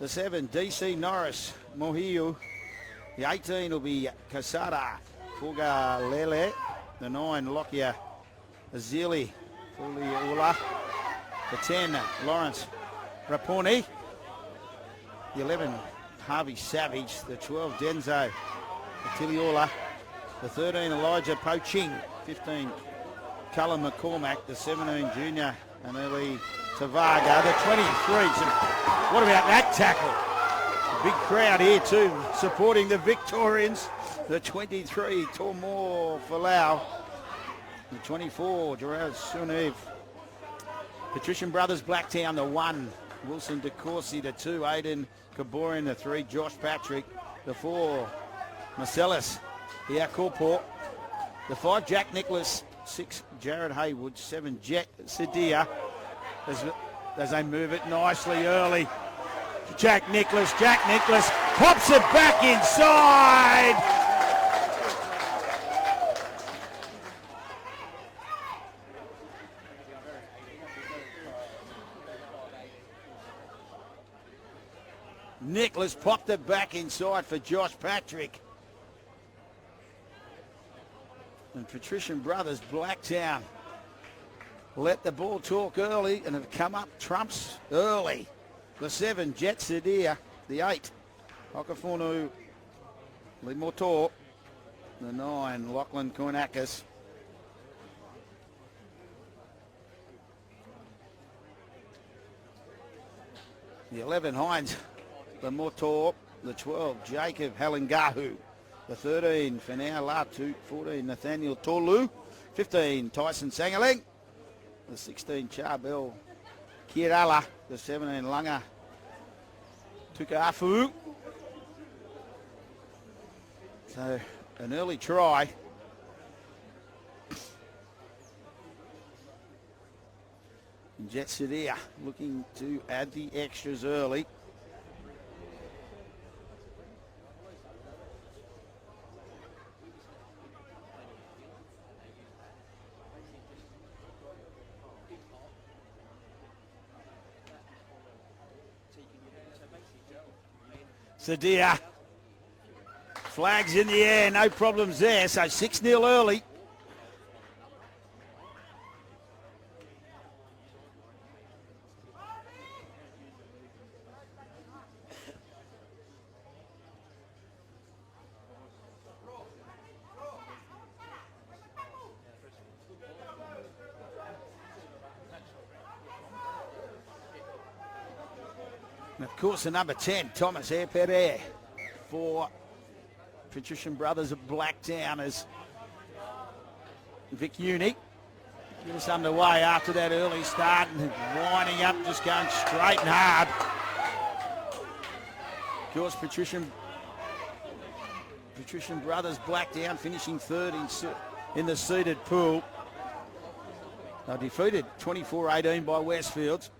The 7, DC Norris Mohiu. The 18 will be Casada Fugalele. The 9, Lockyer Azili Fuliula. The 10, Lawrence Raponi. The 11, Harvey Savage. The 12, Denzo Tiliola. The 13, Elijah Poaching. 15, Cullen McCormack. The 17, Junior Aneli Tavaga. The 23. What about that tackle? A big crowd here too, supporting the Victorians. The 23, Tormore Falau. The 24, Gerard Suniv. Patrician Brothers Blacktown, the 1, Wilson DeCourcy. The 2, Aidan Kaborian. The 3, Josh Patrick. The 4, Marcellus Iacorport. The 5, Jack Nicholas. 6, Jared Haywood. 7, Jet Sadia. As they move it nicely early. Jack Nicholas pops it back inside. Nicholas popped it back inside for Josh Patrick. And Patrician Brothers Blacktown let the ball talk early and have come up trumps early. The 7, Jet Sadia. The 8, Okafunu Limotor. The 9, Lachlan Kornakis. The 11, Hines Limotor. The 12, Jacob Halengahu. The 13, Fanau Latu. 14, Nathaniel Tolu. 15, Tyson Sangaling. The 16, Charbel Kirala. The 17, Lunga Tukafu. So an early try. Jet Sadia looking to add the extras early. Sadia, flags in the air, no problems there, so 6-0 early. And of course, the number 10, Thomas Airpere for Patrician Brothers of Blacktown as Vic Uni get us underway after that early start and winding up, just going straight and hard. Of course, Patrician Brothers Blacktown finishing third in the seeded pool. They were defeated 24-18 by Westfields.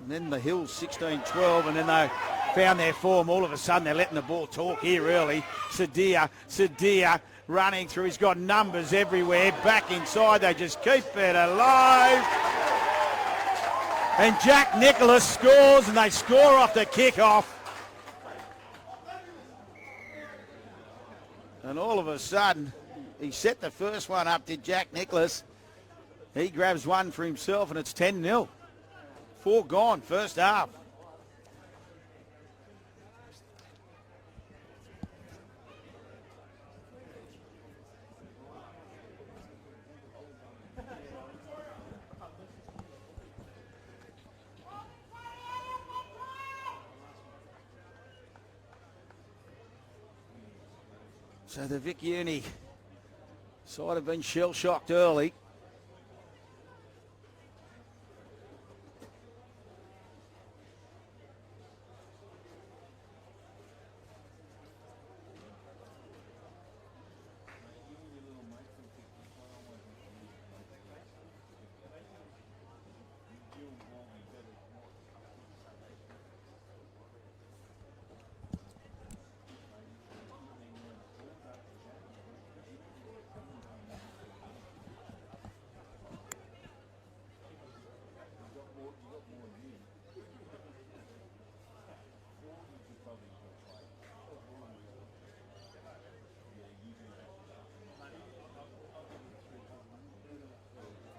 And then the Hills 16-12, and then they found their form. All of a sudden, they're letting the ball talk here early. Sadia running through. He's got numbers everywhere. Back inside, they just keep it alive. And Jack Nicholas scores, and they score off the kickoff. And all of a sudden, he set the first one up, did Jack Nicholas. He grabs one for himself, and it's 10-0. 4 gone, first half. So the Vic Uni side have been shell-shocked early.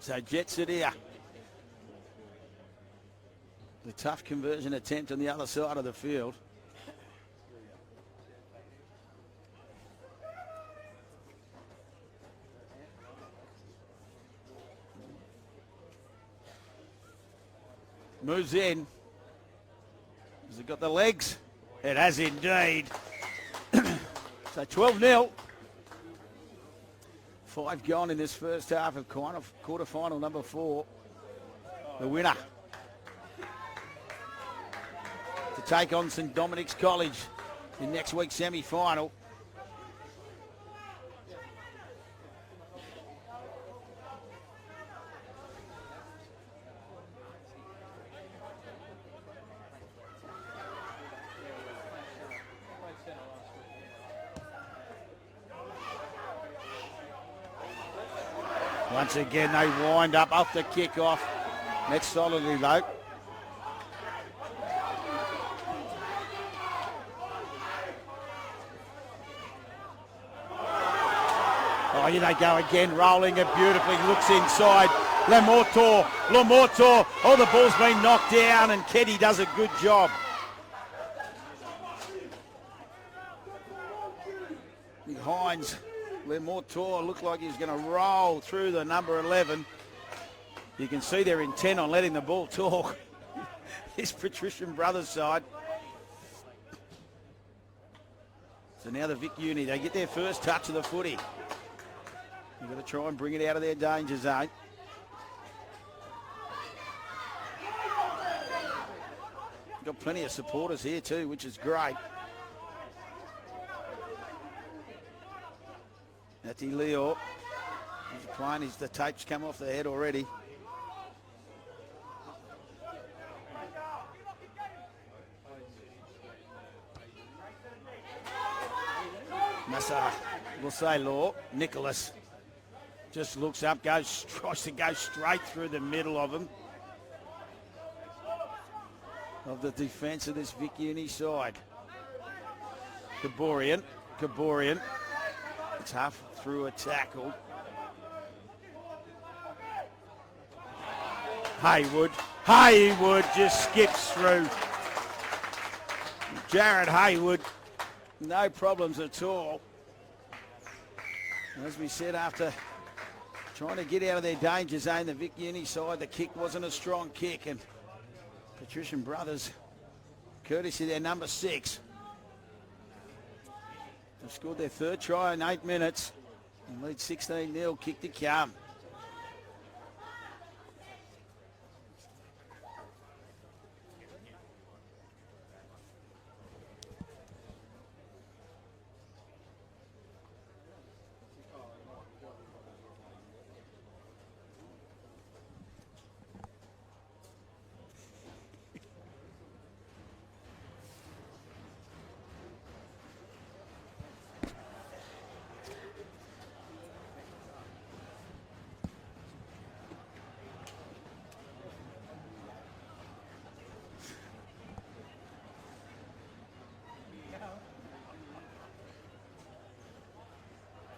So Jets it here. The tough conversion attempt on the other side of the field. Moves in. Has it got the legs? It has indeed. So 12-0. 5 gone in this first half of quarterfinal number 4. The winner to take on St Dominic's College in next week's semi-final. Once again, they wind up off the kick-off. Net solidly, though. Oh, here they go again, rolling it beautifully. Looks inside. Lemortor. Oh, the ball's been knocked down, and Keddy does a good job. Hines. Lemortor looked like he was going to roll through the number 11. You can see they're intent on letting the ball talk. This Patrician brothers side. So now the Vic Uni, they get their first touch of the footy. You've got to try and bring it out of their danger zone. Got plenty of supporters here too, which is great. That's Leo. He's playing, the tape's come off the head already. Massa, we'll say Law. Nicholas just looks up, tries to go straight through the middle of him. Of the defence of this Vic Uni side. Kaborian. It's half through a tackle. Haywood just skips through. Jared Haywood, no problems at all. As we said, after trying to get out of their danger zone, the Vic Uni side, the kick wasn't a strong kick, and Patrician brothers, courtesy their number 6, they've scored their third try in 8 minutes and lead 16-0, kick to come.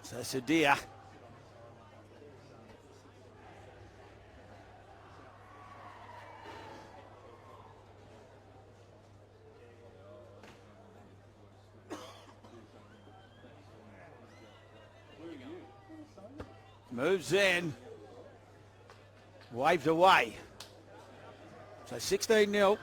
So Sadia. Moves in. Waved away. So 16-0.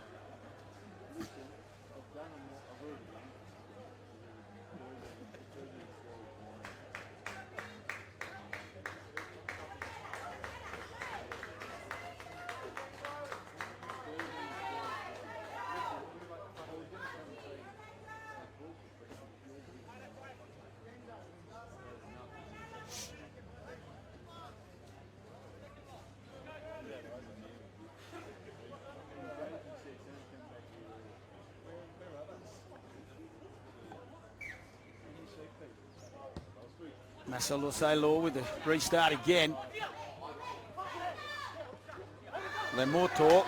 Masalosalo with the restart again. Lemortor,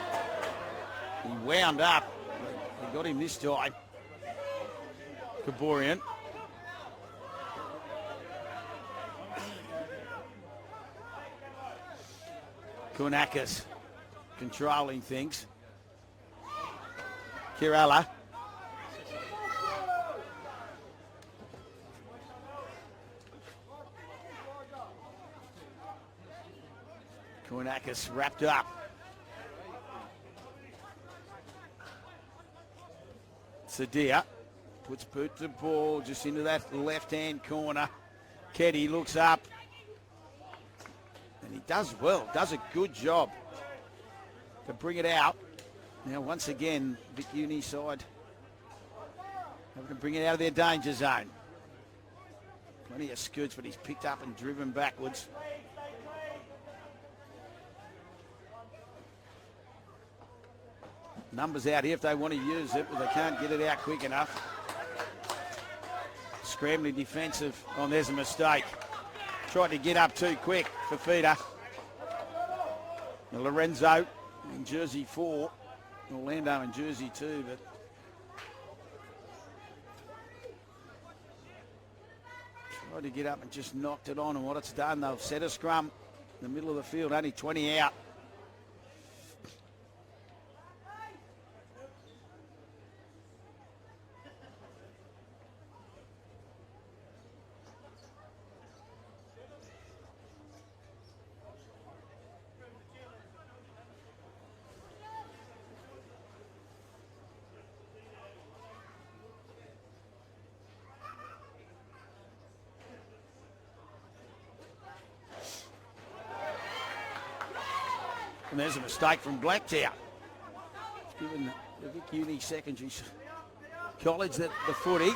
he wound up. They got him this time. Kaborian. Kunakis controlling things. Kirala. Kunakis wrapped up. Sadia puts the ball just into that left-hand corner. Keddy looks up. And he does well, does a good job to bring it out. Now, once again, Vic Uni side having to bring it out of their danger zone. Plenty of scoots, but he's picked up and driven backwards. Numbers out here if they want to use it, but they can't get it out quick enough. Scrambling defensive. Oh, there's a mistake. Tried to get up too quick for Feeder. Lorenzo in jersey 4. Orlando in jersey 2, but tried to get up and just knocked it on, and what it's done, they'll set a scrum in the middle of the field, only 20 out. And there's a mistake from Blacktown. It's given the Vic Uni Secondary College the footy.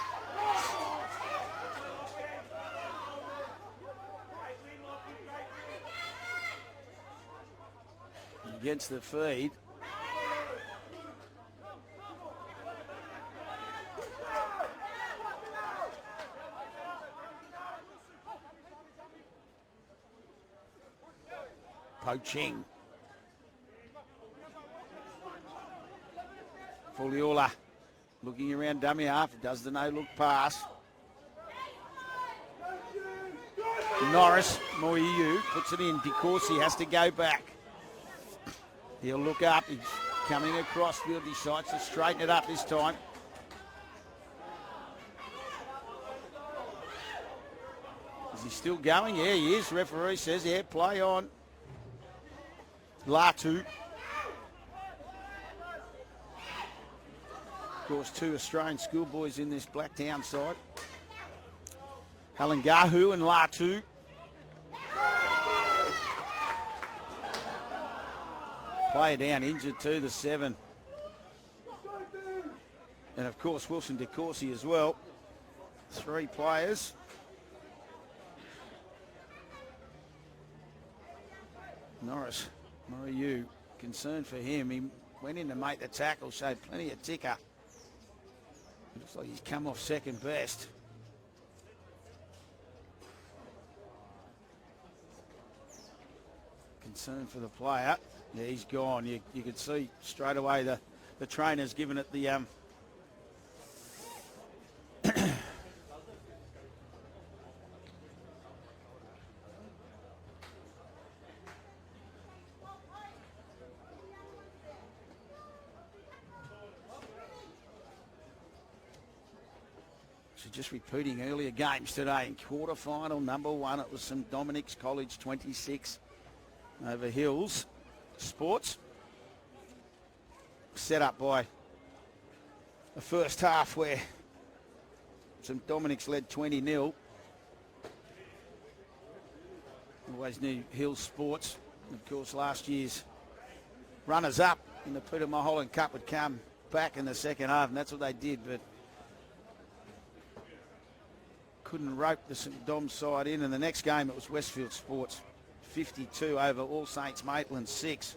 Against the feed. Poaching. Foliola looking around dummy half, does the no-look pass. Norris, Moiu puts it in. DeCourcy has to go back. He'll look up, he's coming across field, he decides to straighten it up this time. Is he still going? Yeah, he is. Referee says, yeah, play on. Latu. Of course, 2 Australian schoolboys in this Blacktown side. Halangahu and Latu. Player down, injured too, the 7. And of course, Wilson DeCourcy as well. 3 players. Norris, Moriu, concerned for him. He went in to make the tackle, showed plenty of ticker. Looks like he's come off second best. Concern for the player. Yeah, he's gone. You could see straight away the trainer's given it the just repeating earlier games today. In quarterfinal number 1, it was St Dominic's College 26 over Hills Sports. Set up by the first half where St Dominic's led 20-0. Always knew Hills Sports. Of course, last year's runners-up in the Peter Mulholland Cup would come back in the second half, and that's what they did, but couldn't rope the St Dom side in. And the next game, it was Westfield Sports 52 over All Saints Maitland 6.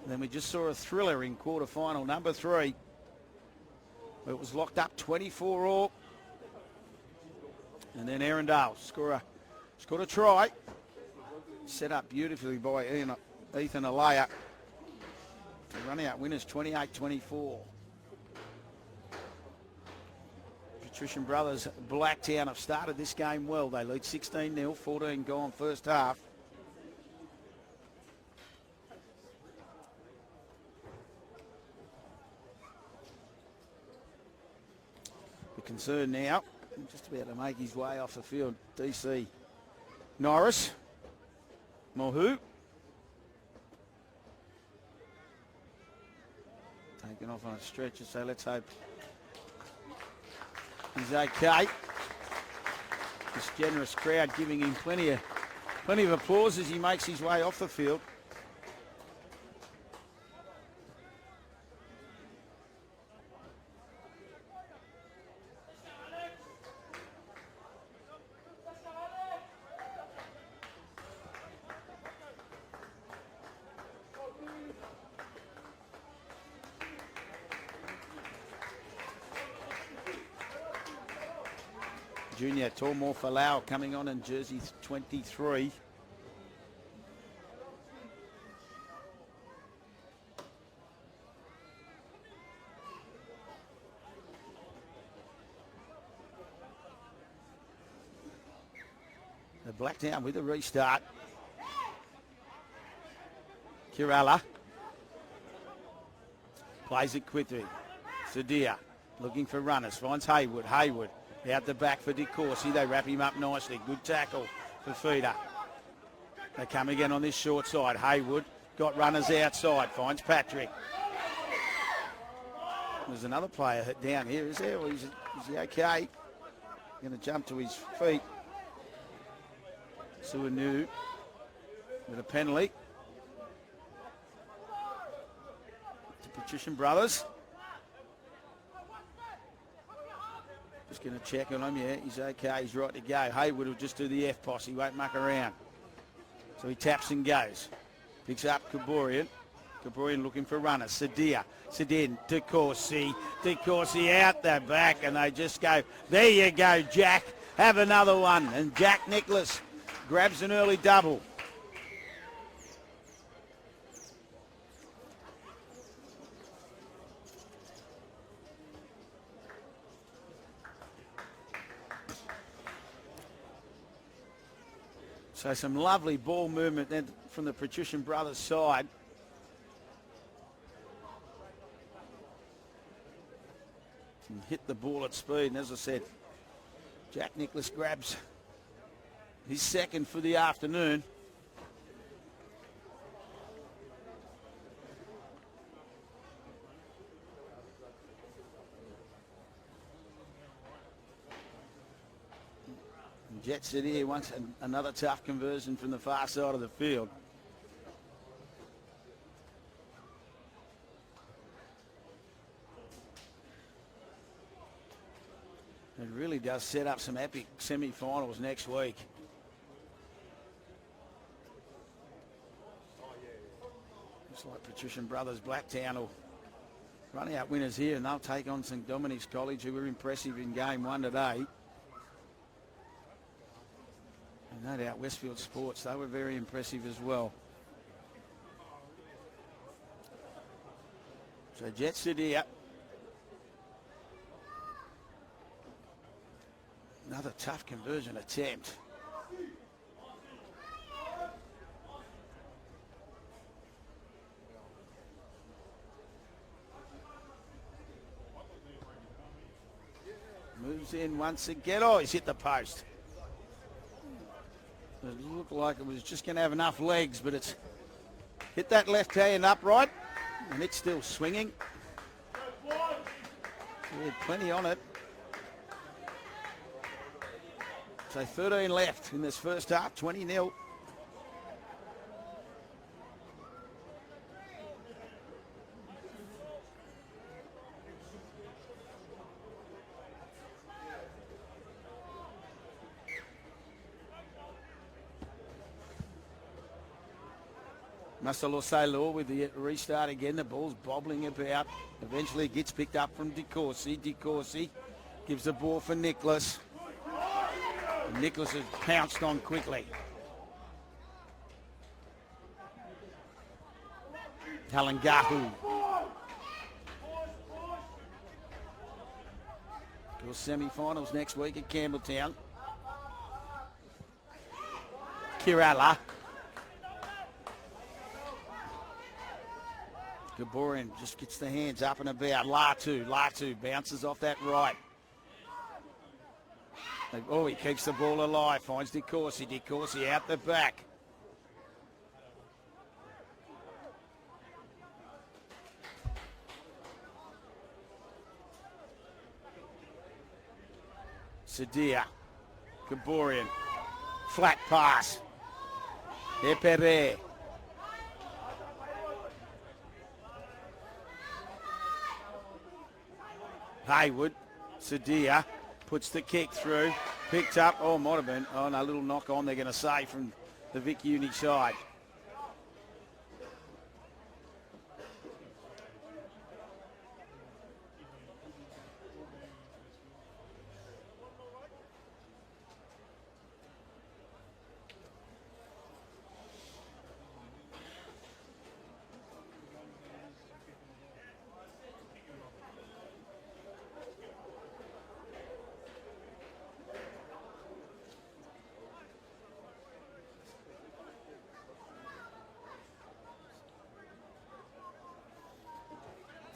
And then we just saw a thriller in quarterfinal number 3. It was locked up 24 all. And then Arundel scored a try. Set up beautifully by Ethan Alea. Running out winners 28-24. Patrician brothers Blacktown have started this game well. They lead 16-0, 14 gone first half. The concern now, just about to make his way off the field, DC Norris. Mohu. Taken off on a stretcher, so let's hope he's okay. This generous crowd giving him plenty of applause as he makes his way off the field. Junior Tormore Falau coming on in jersey 23. The Blacktown with a restart. Kirala plays it quickly. Sadia looking for runners, finds Haywood. Haywood out the back for DeCourcy. They wrap him up nicely. Good tackle for Feeder. They come again on this short side. Haywood got runners outside. Finds Patrick. There's another player hit down here, is there? Or is he okay? Going to jump to his feet. Suanu with a penalty. The Patrician brothers. Just going to check on him. Yeah, he's okay. He's right to go. Haywood will just do the F-poss. He won't muck around. So he taps and goes. Picks up Kaborian. Kaborian looking for runners. Sadia. Sadia to Corsi. DeCourcy out the back, and they just go, there you go, Jack. Have another one. And Jack Nicholas grabs an early double. So some lovely ball movement then from the Patrician brothers' side. And hit the ball at speed, and as I said, Jack Nicholas grabs his second for the afternoon. Jets it here once, another tough conversion from the far side of the field. It really does set up some epic semi-finals next week. Looks like Patrician Brothers Blacktown will run out winners here, and they'll take on St Dominic's College, who were impressive in game one today. And no doubt Westfield Sports, they were very impressive as well. So Jets it here. Another tough conversion attempt. Moves in once again. Oh, he's hit the post. It looked like it was just going to have enough legs, but it's hit that left hand upright, and it's still swinging. He had plenty on it. So 13 left in this first half, 20-0. Masalo Sailor with the restart again. The ball's bobbling about. Eventually it gets picked up from DeCourcy. DeCourcy gives the ball for Nicholas. And Nicholas is pounced on quickly. Halangahu. Girls semi-finals next week at Campbelltown. Kirala. Gaborian just gets the hands up and about. Latu bounces off that right. Oh, he keeps the ball alive. Finds DeCourcy. DeCourcy out the back. Sadia. Gaborian. Flat pass. Epere. Haywood. Sadia puts the kick through. Picked up. Oh, might have been. Oh, no, little knock on they're going to say from the Vic Uni side.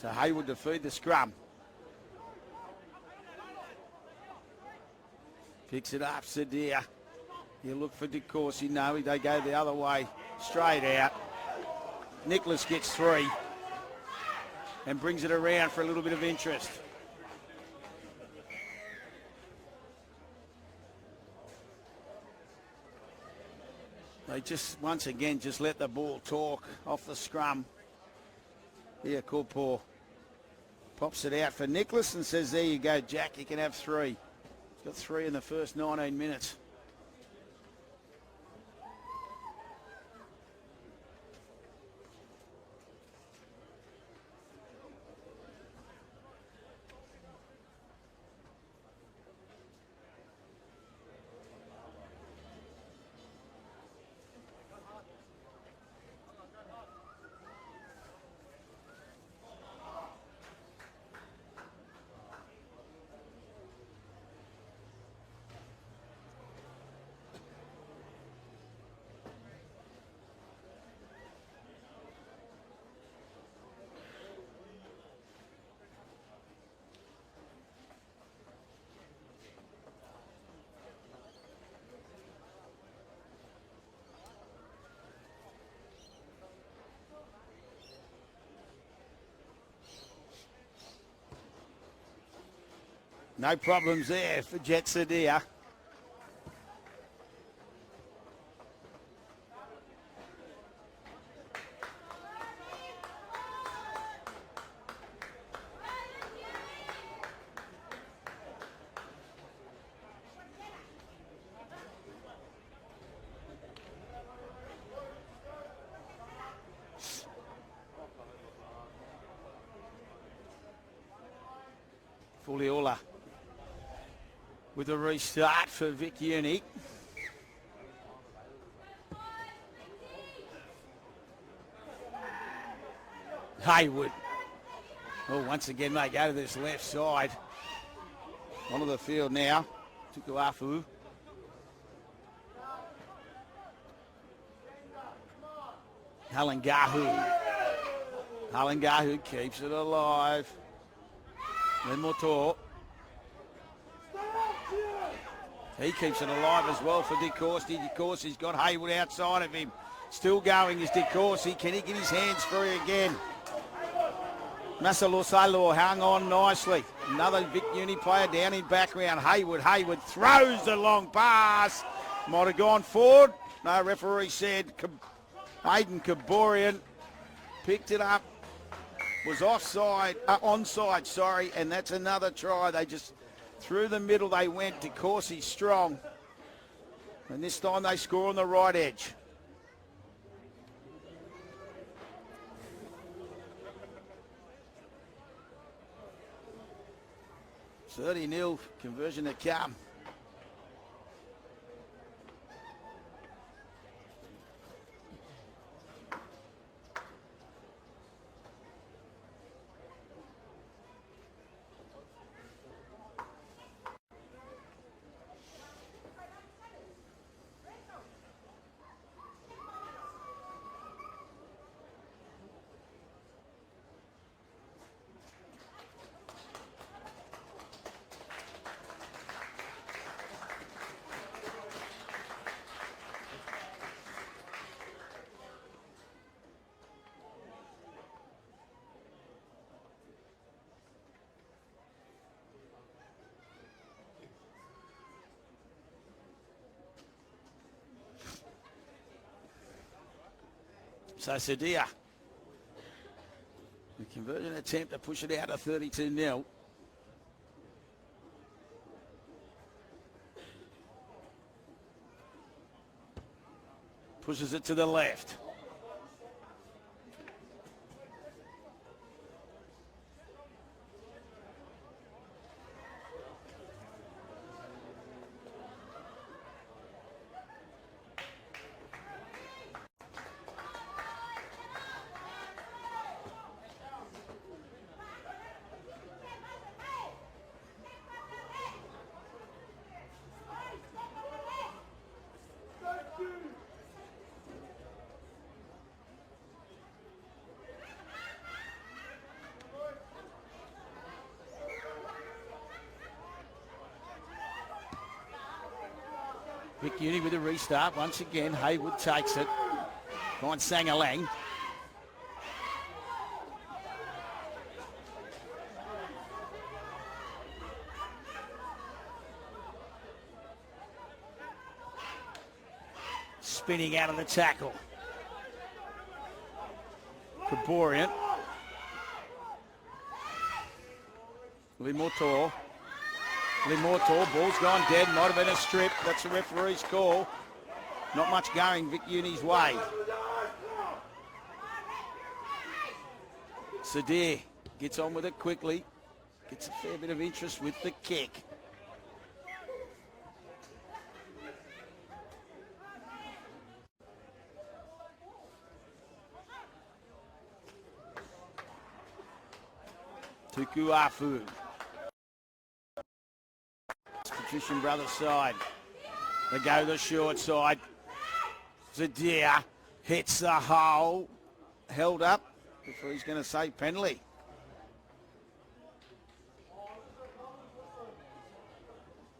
So Haywood to feed the scrum. Picks it up, Sadia. You look for DeCourcy. No, they go the other way, straight out. Nicholas gets 3 and brings it around for a little bit of interest. They just, once again, just let the ball talk off the scrum. Here, Corpoor pops it out for Nicholas and says, there you go, Jack, you can have 3. He's got 3 in the first 19 minutes. No problems there for Jet Sadia. Fuliola with a restart for Vic Uni. Haywood. Oh, once again they go to this left side. Onto the field now. Tukuafu. Halangahu. Halangahu keeps it alive. Lemotor. He keeps it alive as well for DeCourcy. DeCourcy's got Haywood outside of him. Still going is DeCourcy. Can he get his hands free again? Masalosalo hung on nicely. Another Vic Uni player down in background. Haywood. Haywood throws the long pass. Might have gone forward. No, referee said Aidan Kaborian picked it up. Was offside, onside, sorry, and that's another try. They just, through the middle they went. DeCourcy strong. And this time they score on the right edge. $30-0 conversion to come. So Sadia, the conversion attempt to push it out to 32-0. Pushes it to the left. Vic Uni with a restart once again. Haywood takes it. Finds Sangalang. Spinning out of the tackle. Kaborian. Limotor. Ball's gone dead. Might have been a strip. That's the referee's call. Not much going Vic Uni's way. Sadir gets on with it quickly. Gets a fair bit of interest with the kick. Tukuafu. Patrician brothers side. They go to the short side. Zadia hits the hole. Held up before he's going to say penalty.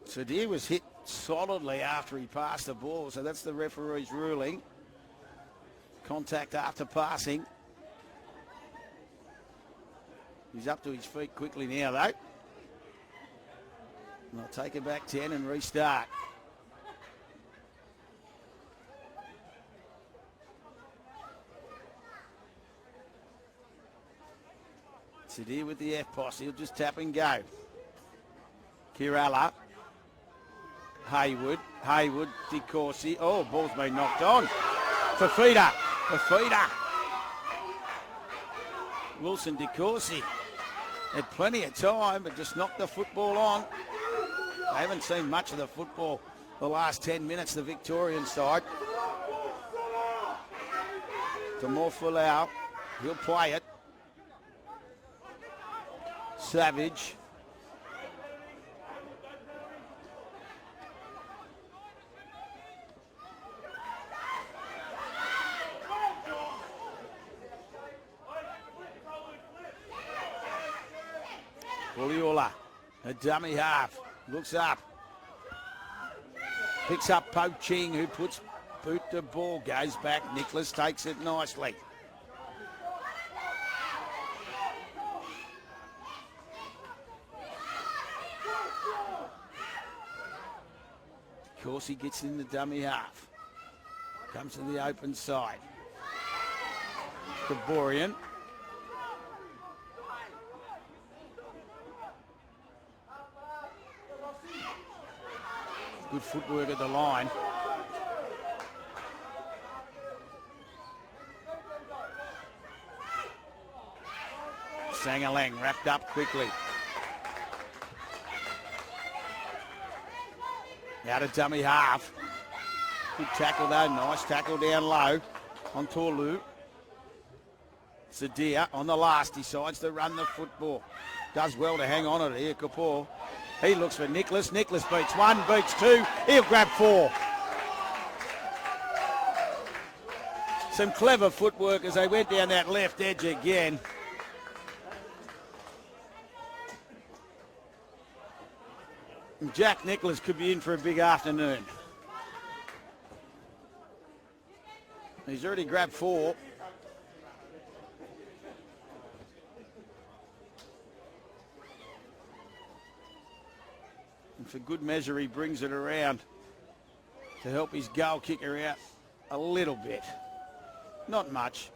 Zadia was hit solidly after he passed the ball, so that's the referee's ruling. Contact after passing. He's up to his feet quickly now, though. And they'll take it back 10 and restart. Sadir with the F-post. He'll just tap and go. Kirala. Haywood. DeCourcy. Oh, ball's been knocked on. Fafita. Wilson DeCourcy had plenty of time, but just knocked the football on. They haven't seen much of the football the last 10 minutes, the Victorian side. To Morfulau. He'll play it. Savage. Buliola, a dummy half, looks up. Picks up Poaching, who puts boot the ball, goes back. Nicholas takes it nicely. Of course, he gets in the dummy half. Comes to the open side. Gaborian. Good footwork at the line. Sangalang wrapped up quickly. Out of dummy half. Good tackle though, nice tackle down low on Torlu. Sadir on the last, decides to run the football. Does well to hang on it here, Kapoor. He looks for Nicholas. Nicholas beats one, beats two. He'll grab four. Some clever footwork as they went down that left edge again. And Jack Nicholas could be in for a big afternoon. He's already grabbed four. And for good measure, he brings it around to help his goal kicker out a little bit. Not much.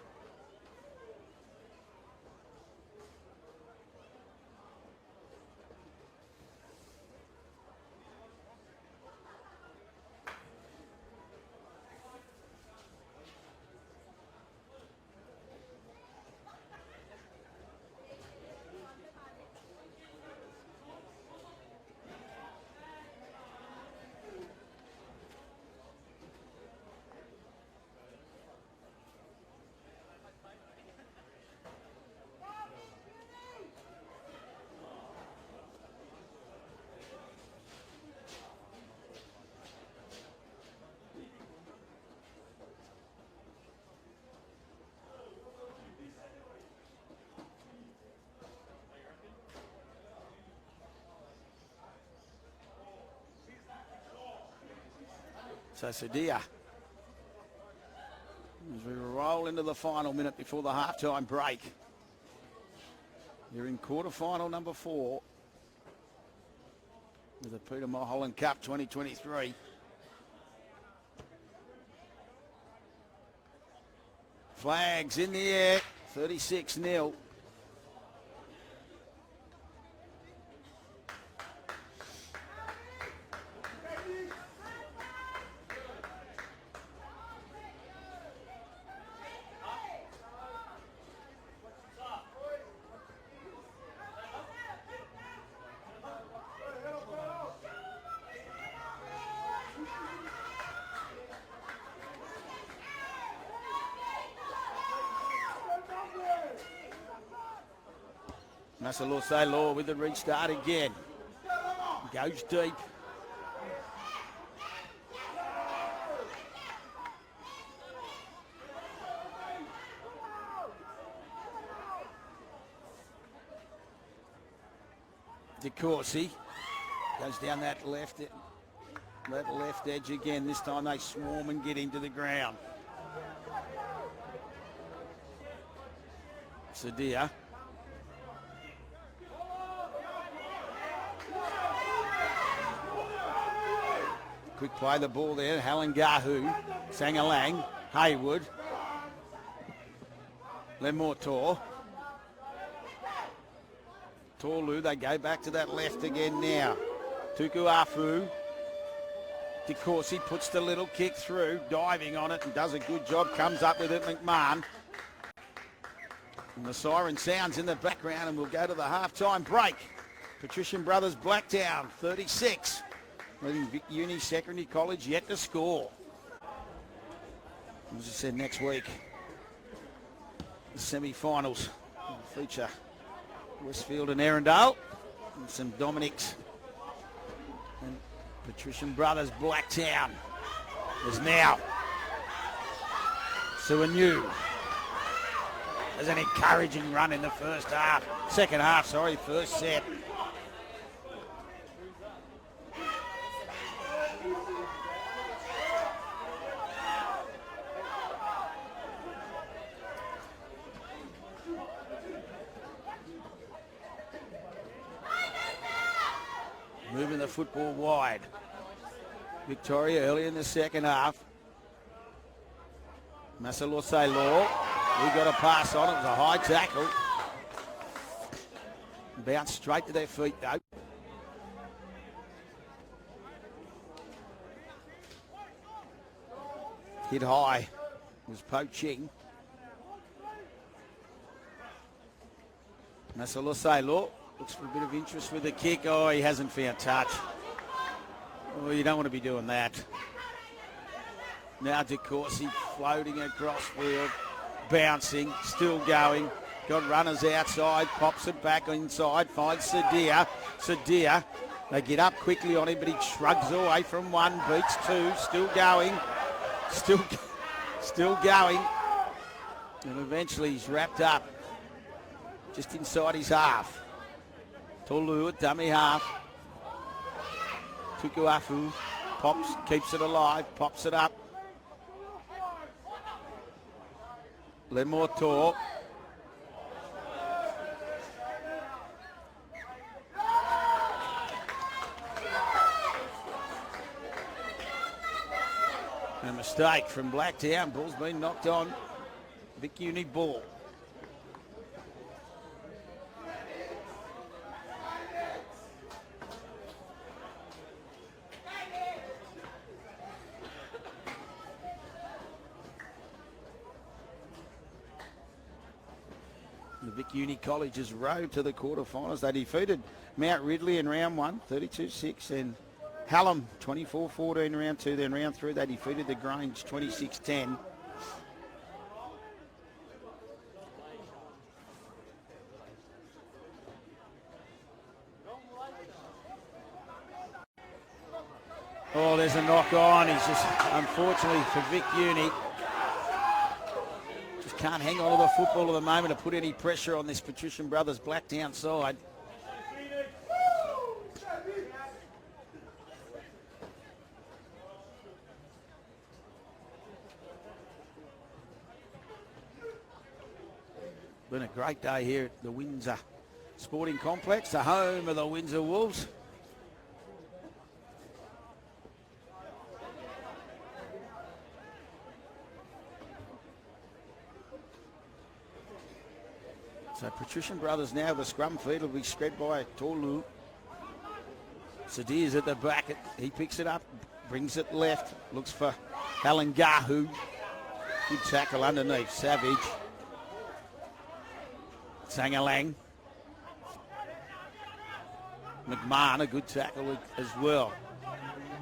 So Sadia, as we roll into the final minute before the halftime break. You're in quarterfinal number 4 of the Peter Mulholland Cup 2023. Flags in the air, 36-0. Law with the restart again. Goes deep. DeCourcy goes down that left edge again. This time they swarm and get him to the ground. Sadia. Quick play the ball there. Halangahu, Sangalang, Haywood, Lemortor, Tolu. They go back to that left again now. Tukuafu. DeCourcy puts the little kick through, diving on it and does a good job. Comes up with it, McMahon. And the siren sounds in the background and we'll go to the halftime break. Patrician Brothers Blacktown 36. Leading Vic Uni Secondary College yet to score. As I said, next week, the semi-finals will feature Westfield and Arundel and some Dominics and Patrician Brothers Blacktown. There's now Suanu. There's an encouraging run in the first set. Moving the football wide. Victoria early in the second half. Masalosei Law. He got a pass on. It was a high tackle. Bounced straight to their feet though. Hit high. Was poaching. Masalosei Law. Looks for a bit of interest with the kick. Oh, he hasn't found touch. Oh, you don't want to be doing that. Now DeCourcy floating across field, bouncing, still going. Got runners outside, pops it back inside, finds Sadia. Sadia, they get up quickly on him, but he shrugs away from one, beats two, still going. Still going. And eventually he's wrapped up just inside his half. Tolu at dummy half. Tukuafu pops, keeps it alive, pops it up. Lemortor. A mistake from Blacktown. Ball's been knocked on. Vic Uni ball. The Vic Uni College's road to the quarterfinals. They defeated Mount Ridley in round 1, 32-6, and Hallam 24-14 round 2. Then round 3 they defeated the Grange 26-10. Oh, there's a knock on. He's just, unfortunately for Vic Uni, just can't hang on to the football at the moment to put any pressure on this Patrician Brothers Blacktown side. been a great day here at the Windsor Sporting Complex, the home of the Windsor Wolves. So Patrician brothers now, the scrum feed will be spread by Tolu. Sadir's at the back. He picks it up, brings it left, looks for Halangahu. Good tackle underneath, Savage. Sangalang. McMahon, a good tackle as well.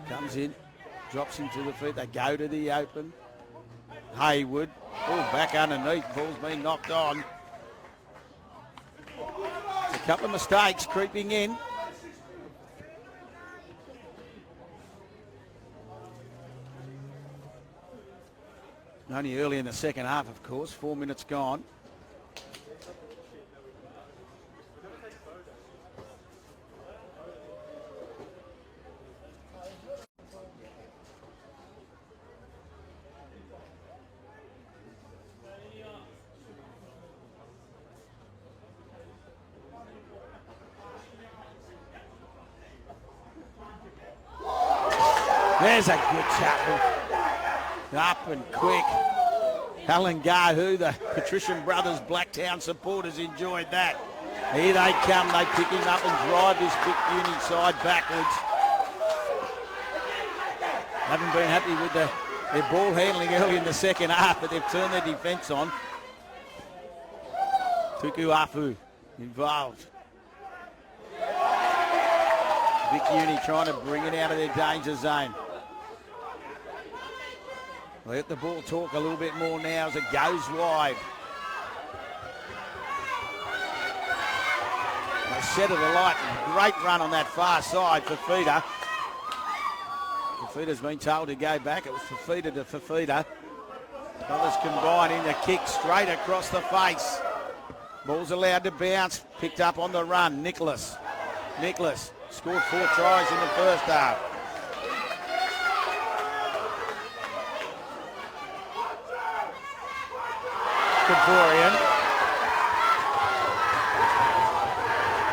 Comes in, drops him to the feet. They go to the open. Haywood, back underneath. Ball's been knocked on. A couple of mistakes creeping in. Only early in the second half, of course. 4 minutes gone. There's a good tackle. Up and quick. Halangahu, the Patrician brothers, Blacktown supporters enjoyed that. Here they come. They pick him up and drive this big uni side backwards. Haven't been happy with their ball handling early in the second half, but they've turned their defence on. Tuku Afu involved. Vic Uni trying to bring it out of their danger zone. Let the ball talk a little bit more now as it goes wide. They set it alight. Great run on that far side for Fafita. Fafita's been told to go back. It was Fafita to Fafita. Brothers combining the kick straight across the face. Ball's allowed to bounce. Picked up on the run. Nicholas scored 4 tries in the first half. Victorian.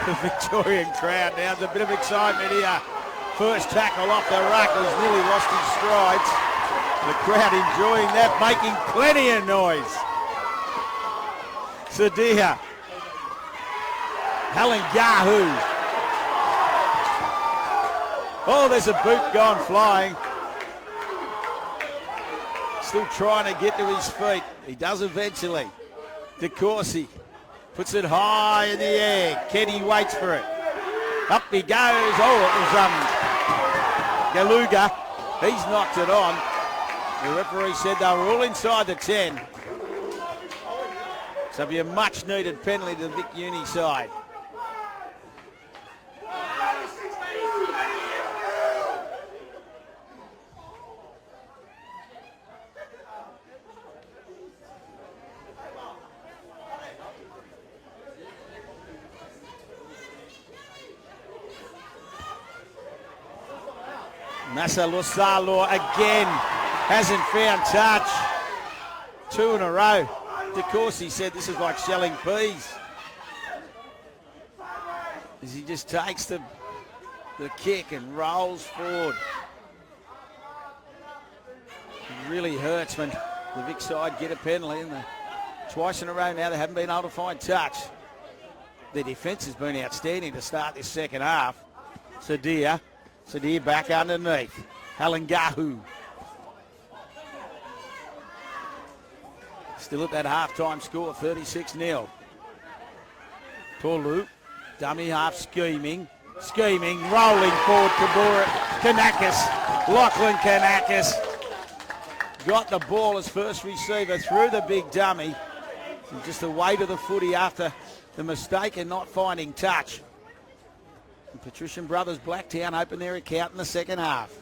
The Victorian crowd now. There's a bit of excitement here. First tackle off the ruck has nearly lost his strides. The crowd enjoying that, making plenty of noise. Sadia. Halangahu. Oh, there's a boot gone flying. Still trying to get to his feet. He does eventually. DeCourcy puts it high in the air. Kenny waits for it. Up he goes. Oh, it was Galuga. He's knocked it on. The referee said they were all inside the 10. So it'll be a much needed penalty to the Vic Uni side. Massa Losalo again hasn't found touch. 2 in a row. DeCourcy said this is like shelling peas. As he just takes the kick and rolls forward. It really hurts when the Vic side get a penalty. And twice in a row now they haven't been able to find touch. Their defence has been outstanding to start this second half. Sadir back underneath. Halangahu. Still at that half-time score, 36-0. Tolu, dummy half scheming, rolling forward Kanakis. Lachlan Kanakis got the ball as first receiver through the big dummy. And just the weight of the footy after the mistake and not finding touch. And Patrician brothers Blacktown open their account in the second half.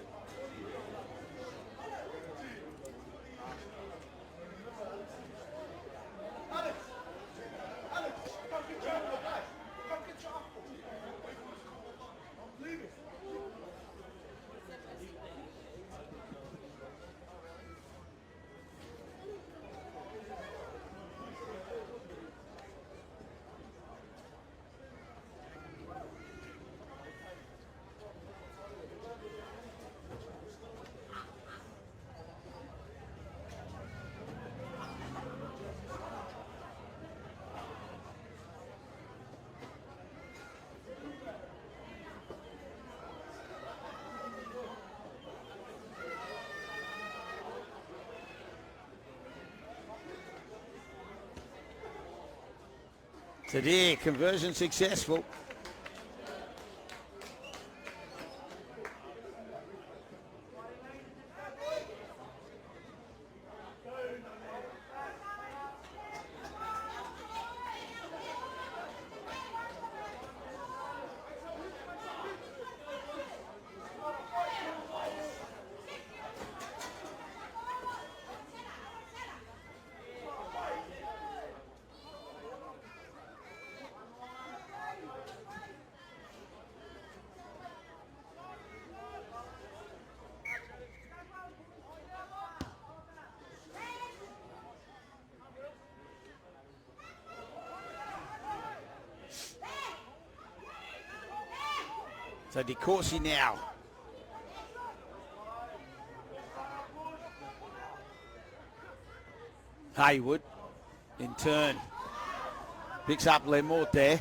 Today, conversion successful. So DeCourcy now. Haywood in turn. Picks up Lemort there.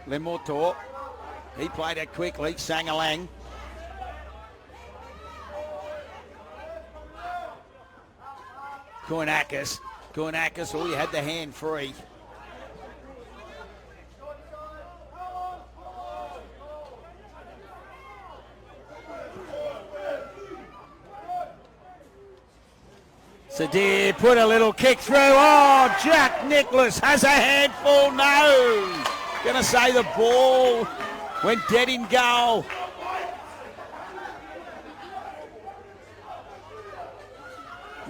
Lemortor. He played it quickly. Sang-a-lang. Koinakis. Oh, he had the hand free. Sadir put a little kick through. Oh, Jack Nicholas has a handful. No. Gonna say the ball went dead in goal.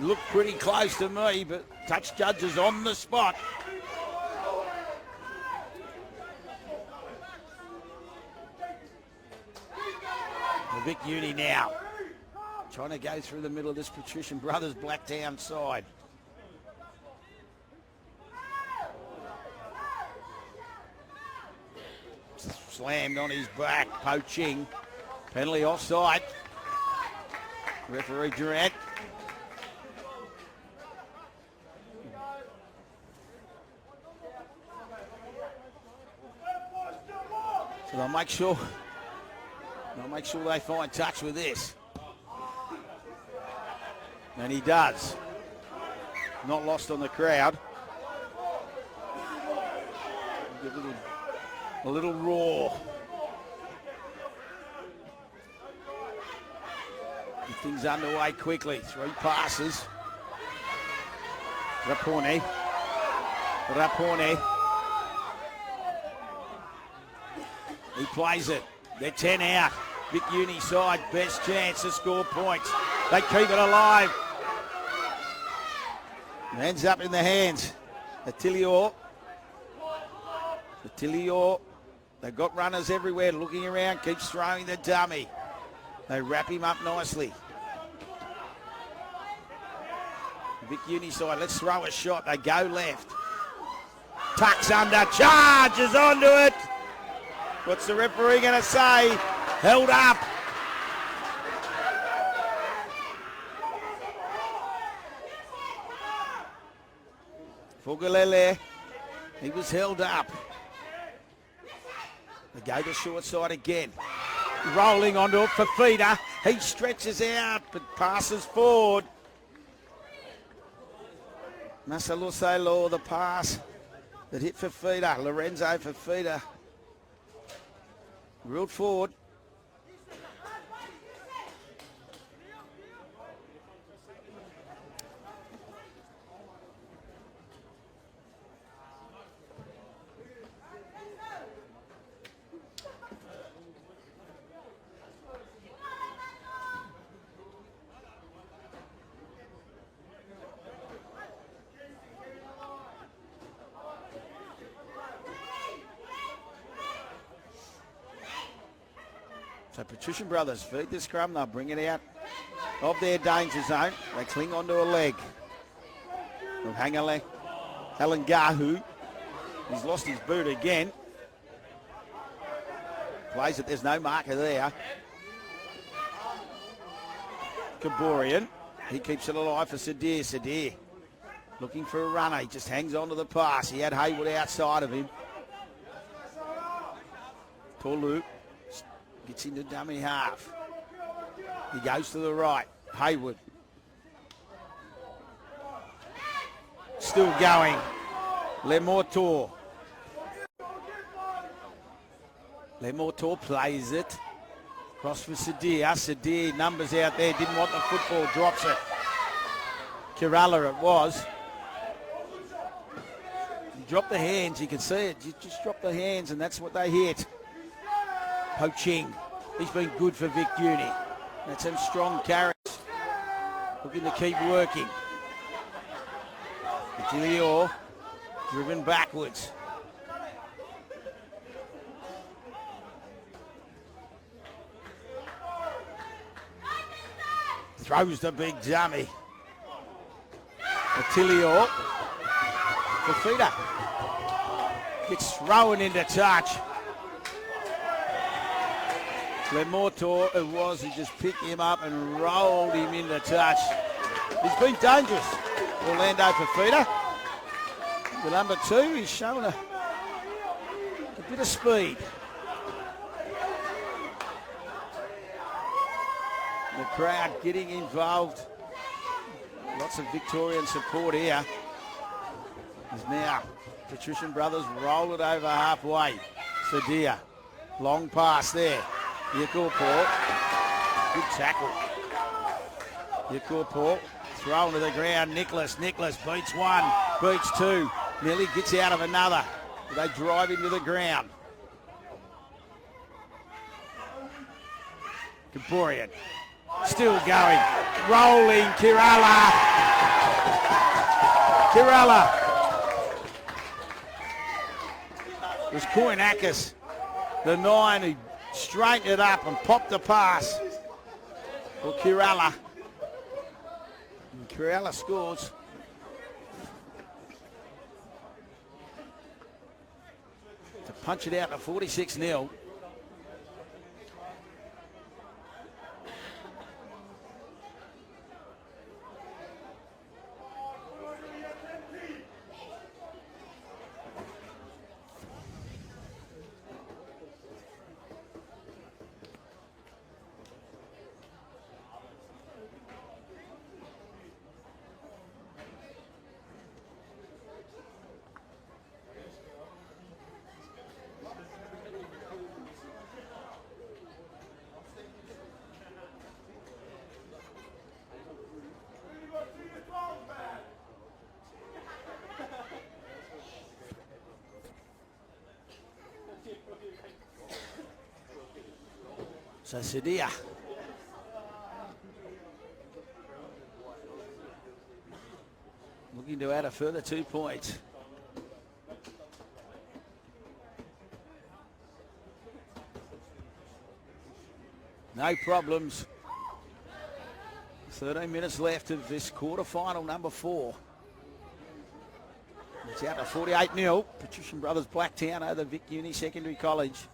Looked pretty close to me, but touch judges on the spot. Vic Uni now. Trying to go through the middle of this Patrician Brothers Blacktown side. Slammed on his back, poaching. Penalty offside. Referee Durant. So they'll make sure they find touch with this. And he does. Not lost on the crowd. A little roar. Get things underway quickly. 3 passes. Rapone. He plays it. They're 10 out. Vic Uni side, best chance to score points. They keep it alive. Ends up in the hands. Attilio. They've got runners everywhere looking around, keeps throwing the dummy. They wrap him up nicely. Vic Uni side, let's throw a shot. They go left. Tucks under, charges onto it. What's the referee going to say? Held up. Fugalele, he was held up. They go to short side again. Rolling onto it for Feeder. He stretches out but passes forward. Masaluselo, the pass that hit for Feeder. Lorenzo for Feeder. Reeled forward. So Patrician Brothers feed the scrum. They'll bring it out of their danger zone. They cling onto a leg of Alan Gahu. He's lost his boot again. Plays it. There's no marker there. Kaborian. He keeps it alive for Sadir. Sadir looking for a runner. He just hangs on to the pass. He had Haywood outside of him. Tolu gets into dummy half. He goes to the right. Haywood. Still going. Lemortor. Lemortor plays it. Cross for Sadir. Sadir, numbers out there, didn't want the football, drops it. Kerala it was. You drop the hands, you can see it. You just drop the hands and that's what they hit. Poaching. He's been good for Vic Uni. That's some strong carries. Looking to keep working. Patrician driven backwards. Throws the big dummy. Patrician. Fafita gets thrown into touch. Lemortor, it was, he just picked him up and rolled him into touch. He's been dangerous, Orlando Fafita. The number 2, he's shown a bit of speed. The crowd getting involved. Lots of Victorian support here. As now, Patrician brothers roll it over halfway. Sadir, long pass there. Yakurport, good tackle. Yakurport, thrown to the ground. Nicholas beats one, beats two. Nearly gets out of another. They drive him to the ground. Kaborian, still going. Rolling, Kerala. It was Koinakis, the 9, who straightened it up and popped the pass for Kerala. And Kerala scores. To punch it out to 46-0. So Sadir looking to add a further 2 points. No problems. 13 minutes left of this quarter-final, number 4. It's out to 48-0. Patrician Brothers Blacktown over Vic Uni Secondary College.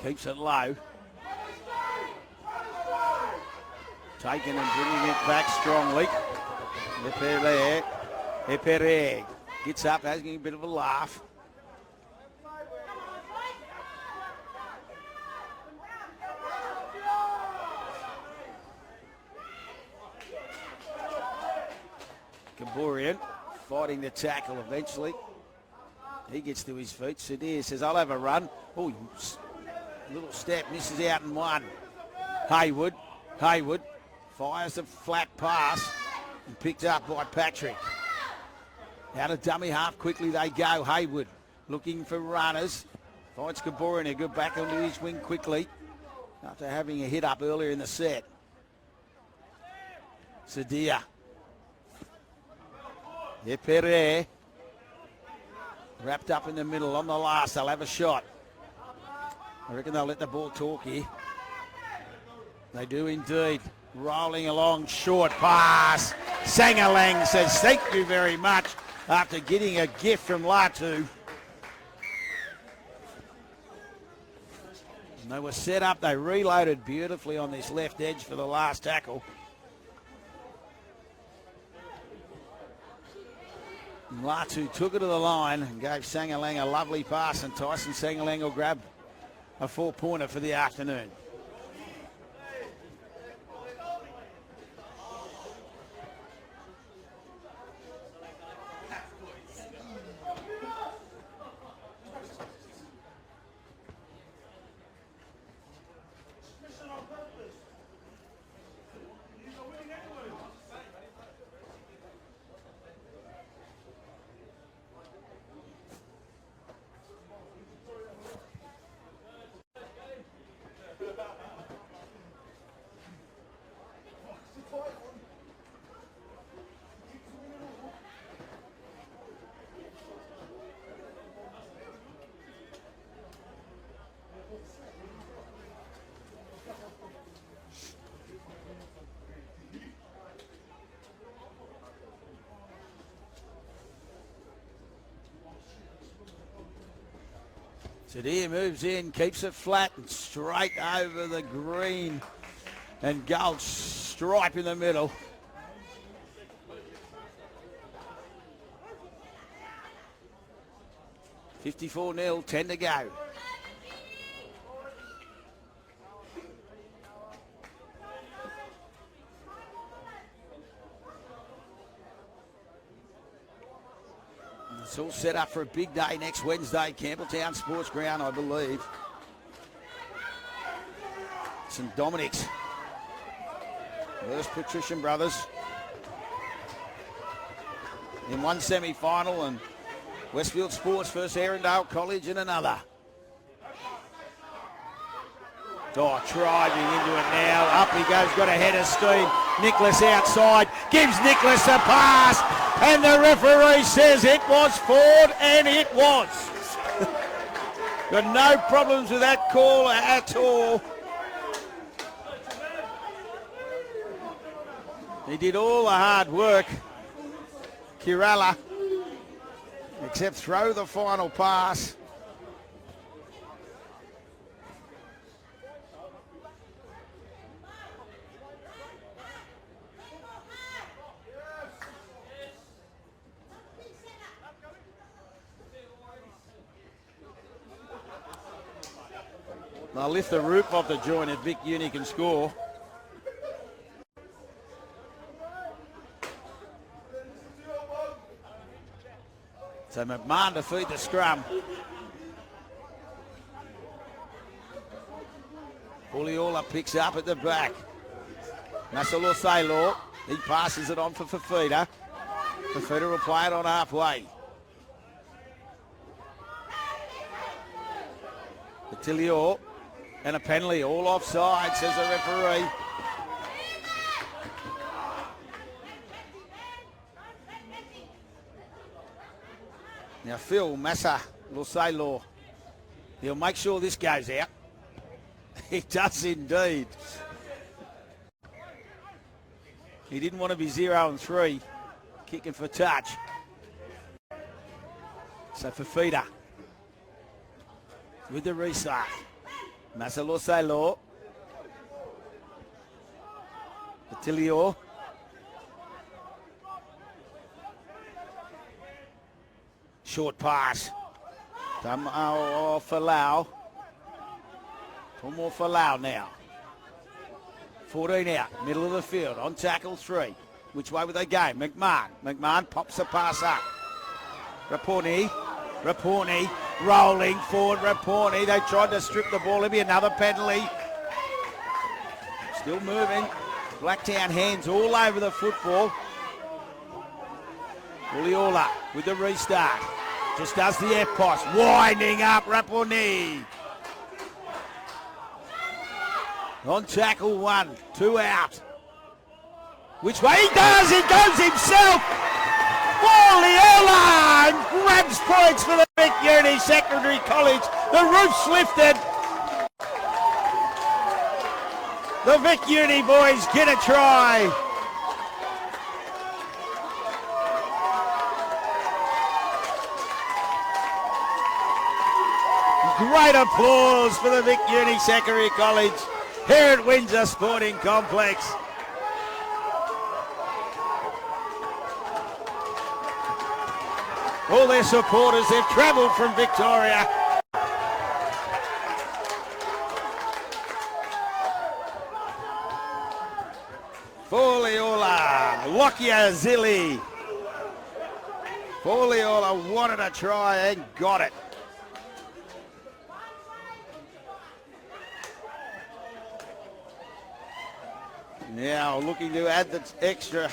Keeps it low. Taken and bringing it back strongly. Epere gets up, having a bit of a laugh. Kaborian fighting the tackle eventually. He gets to his feet. Sadir says, I'll have a run. Oh, little step, misses out in one. Haywood fires a flat pass and picked up by Patrick. Out of dummy half, quickly they go. Haywood looking for runners. Finds Kaborian, a good back onto his wing quickly after having a hit up earlier in the set. Sadir. Epere. Wrapped up in the middle on the last. They'll have a shot. I reckon they'll let the ball talk here. They do indeed. Rolling along, short pass. Sangalang says thank you very much after getting a gift from Latu. And they were set up. They reloaded beautifully on this left edge for the last tackle. And Latu took it to the line and gave Sangalang a lovely pass, and Tyson Sangalang will grab a 4-pointer for the afternoon. Sadir moves in, keeps it flat and straight over the green and gold stripe in the middle. $54-0, 10 to go. It's all set up for a big day next Wednesday, Campbelltown Sports Ground, I believe. St Dominic's versus Patrician brothers in one semi-final, and Westfield Sports versus Arundel College in another. Oh, driving into it now. Up he goes, got a head of steam. Nicholas outside, gives Nicholas a pass, and the referee says it was forward, and it was. Got no problems with that call at all. He did all the hard work, Kirala, except throw the final pass. They'll lift the roof off the joint if Vic Uni can score. So McMahon to feed the scrum. Puliola picks up at the back. Nasolo Sailor, he passes it on for Fafita. Fafita will play it on halfway. Attilio and a penalty, all offside, says the referee. Now Phil Massa will say law. He'll make sure this goes out. He does indeed. He didn't want to be 0-3, kicking for touch. So Fafita with the restart. Masalo Sailo. Attilio. Short pass. Tamao Falau. One more Falau now. 14 out, middle of the field, on tackle 3. Which way would they go? McMahon. McMahon pops the pass up. Raponi rolling forward. Raponi. They tried to strip the ball. There'll be another penalty. Still moving. Blacktown hands all over the football. Uliola with the restart. Just does the F-post. Winding up Raponi. On tackle 1. 2 out. Which way he does? He goes himself. Uliola grabs points for the Vic Uni Secondary College. The roof's lifted. The Vic Uni boys get a try. Great applause for the Vic Uni Secondary College here at Windsor Sporting Complex. All their supporters, they've travelled from Victoria. Foliola, Lockyer Zilli. Foliola wanted a try and got it. Now looking to add the extra,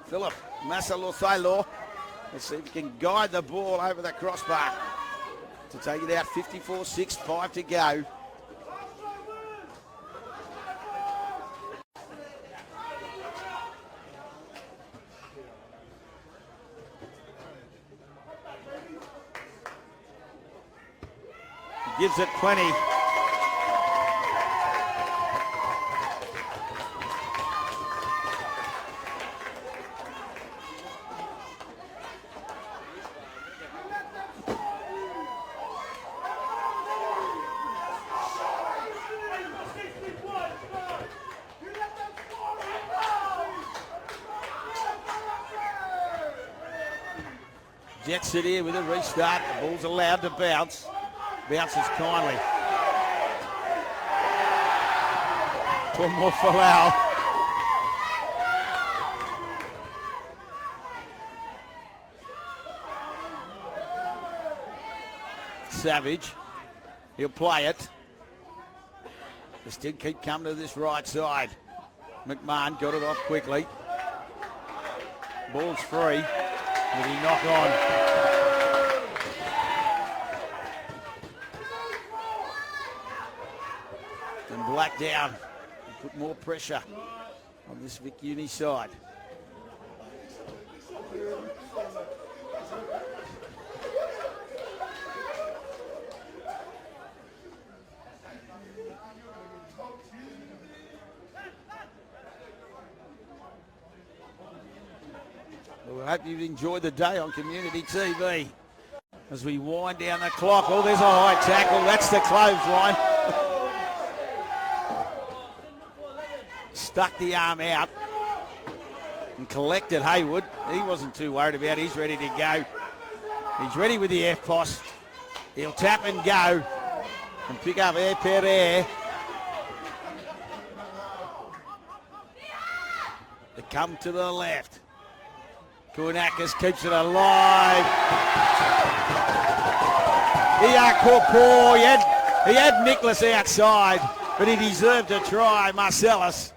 Philip Masalothailo. Let's see if he can guide the ball over the crossbar to take it out. 54-6, 5 to go. Gives it plenty. Jets it here with a restart. The ball's allowed to bounce. Bounces kindly. One more Falau. Savage. He'll play it. They still keep coming to this right side. McMahon got it off quickly. Ball's free. Will he knock on? And Blacktown put more pressure on this Vic Uni side. Well, I hope you've enjoyed the day on Community TV. As we wind down the clock. Oh, there's a high tackle. That's the clothesline. Stuck the arm out and collected Haywood. He wasn't too worried about it. He's ready to go. He's ready with the FPOS. He'll tap and go and pick up Air Perre. They come to the left. Kounakis keeps it alive. He had Nicholas outside, but he deserved a try, Marcellus.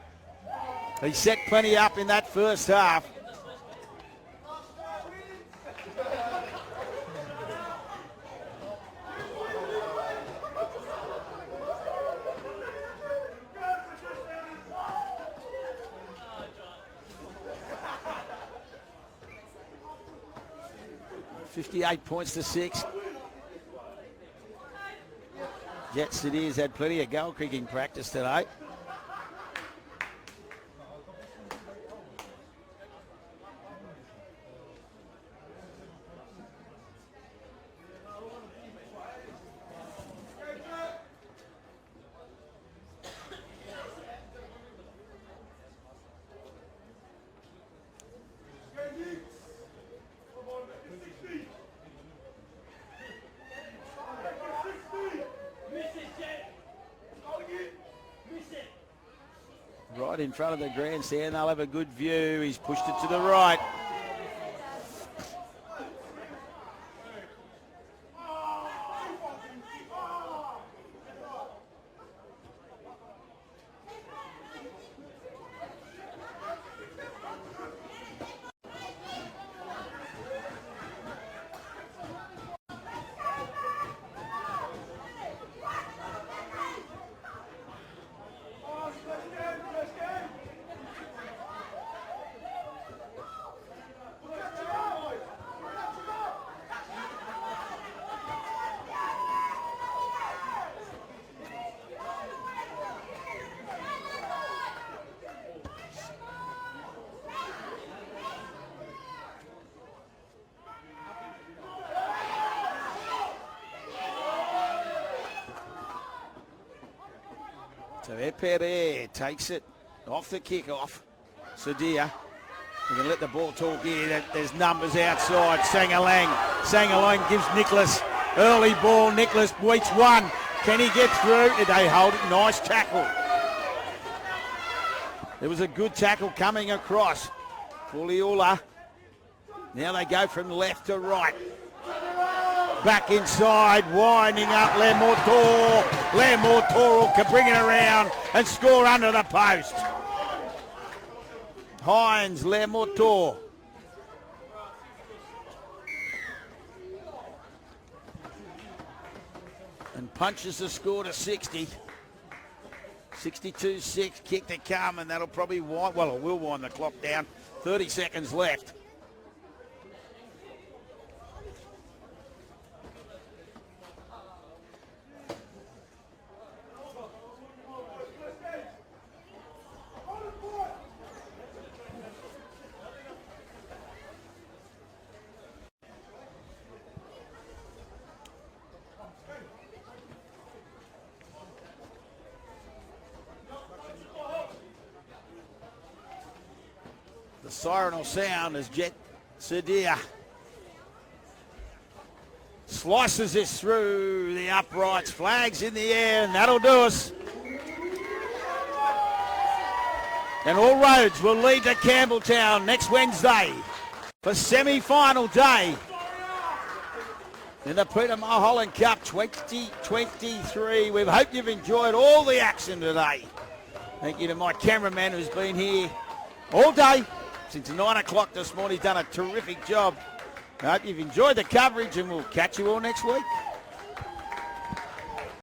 He set plenty up in that first half. $58 points to 6. Jets it is, had plenty of goal kicking practice today. Right in front of the grandstand, they'll have a good view. He's pushed it to the right. So Epere takes it off the kick-off. Sadia. We can let the ball talk here. There's numbers outside. Sangalang gives Nicholas early ball. Nicholas beats one. Can he get through? Did they hold it? Nice tackle. There was a good tackle coming across. Fuliula. Now they go from left to right. Back inside, winding up Lemortor. Lemortor can bring it around and score under the post. Hines, Lemortor. And punches the score to 60. 62-6, kick to come, and that'll probably wind, well, it will wind the clock down. 30 seconds left. The siren will sound as Jet Sadia slices this through the uprights, flags in the air, and that'll do us. And all roads will lead to Campbelltown next Wednesday for semi-final day in the Peter Mulholland Cup 2023. We hope you've enjoyed all the action today. Thank you to my cameraman who's been here all day since 9 o'clock this morning. He's done a terrific job. I hope you've enjoyed the coverage, and we'll catch you all next week.